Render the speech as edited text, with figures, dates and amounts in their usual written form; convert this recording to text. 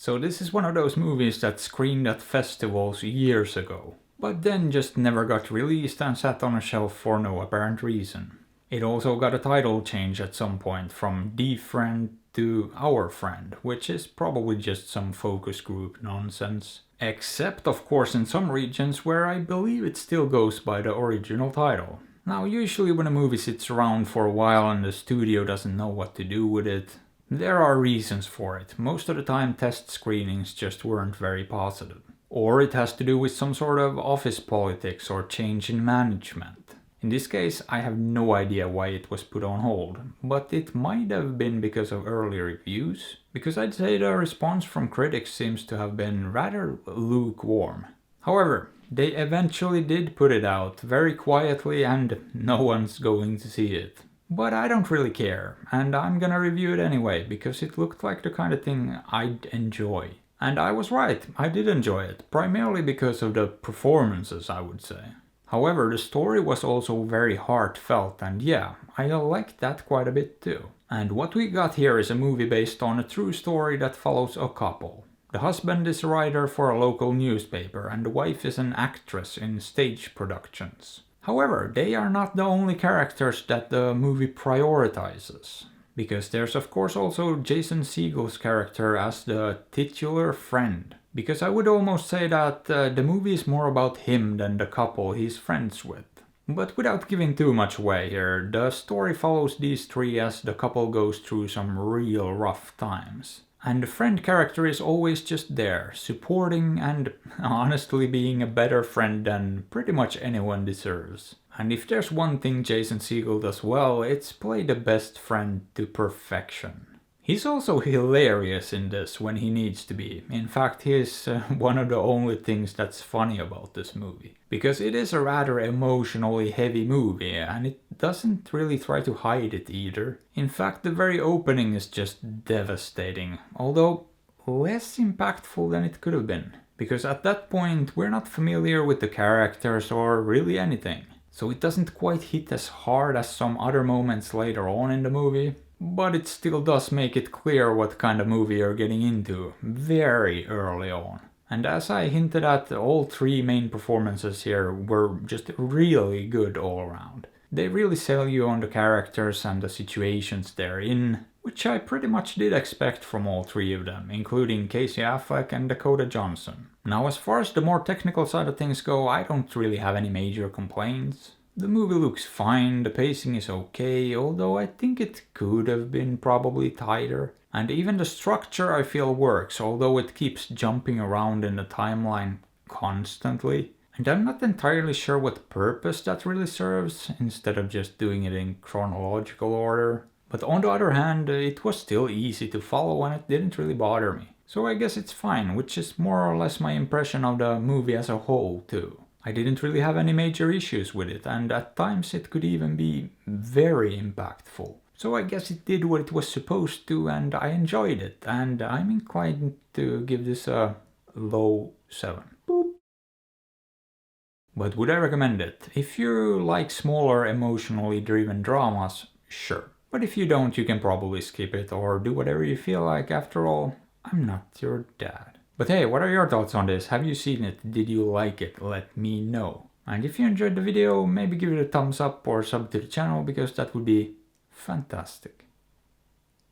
So this is one of those movies that screened at festivals years ago, but then just never got released and sat on a shelf for no apparent reason. It also got a title change at some point from The Friend to Our Friend, which is probably just some focus group nonsense. Except of course in some regions where I believe it still goes by the original title. Now usually when a movie sits around for a while and the studio doesn't know what to do with it, there are reasons for it. Most of the time test screenings just weren't very positive. Or it has to do with some sort of office politics or change in management. In this case, I have no idea why it was put on hold, but it might have been because of early reviews, because I'd say the response from critics seems to have been rather lukewarm. However, they eventually did put it out very quietly and no one's going to see it. But I don't really care, and I'm gonna review it anyway, because it looked like the kind of thing I'd enjoy. And I was right, I did enjoy it, primarily because of the performances, I would say. However, the story was also very heartfelt, and yeah, I liked that quite a bit too. And what we got here is a movie based on a true story that follows a couple. The husband is a writer for a local newspaper, and the wife is an actress in stage productions. However, they are not the only characters that the movie prioritizes. Because there's of course also Jason Segel's character as the titular friend. Because I would almost say that the movie is more about him than the couple he's friends with. But without giving too much away here, the story follows these three as the couple goes through some real rough times. And the friend character is always just there, supporting and honestly being a better friend than pretty much anyone deserves. And if there's one thing Jason Segel does well, it's play the best friend to perfection. He's also hilarious in this when he needs to be. In fact, he's one of the only things that's funny about this movie. Because it is a rather emotionally heavy movie and it doesn't really try to hide it either. In fact, the very opening is just devastating, although less impactful than it could have been. Because at that point we're not familiar with the characters or really anything. So it doesn't quite hit as hard as some other moments later on in the movie. But it still does make it clear what kind of movie you're getting into very early on. And as I hinted at, all three main performances here were just really good all around. They really sell you on the characters and the situations they're in, which I pretty much did expect from all three of them, including Casey Affleck and Dakota Johnson. Now as far as the more technical side of things go, I don't really have any major complaints. The movie looks fine, the pacing is okay, although I think it could have been probably tighter. And even the structure I feel works, although it keeps jumping around in the timeline constantly. And I'm not entirely sure what purpose that really serves, instead of just doing it in chronological order. But on the other hand, it was still easy to follow and it didn't really bother me. So I guess it's fine, which is more or less my impression of the movie as a whole too. I didn't really have any major issues with it, and at times it could even be very impactful. So I guess it did what it was supposed to, and I enjoyed it, and I'm inclined to give this a low 7. Boop. But would I recommend it? If you like smaller emotionally driven dramas, sure. But if you don't, you can probably skip it or do whatever you feel like. After all, I'm not your dad. But hey, what are your thoughts on this? Have you seen it? Did you like it? Let me know. And if you enjoyed the video, maybe give it a thumbs up or sub to the channel because that would be fantastic.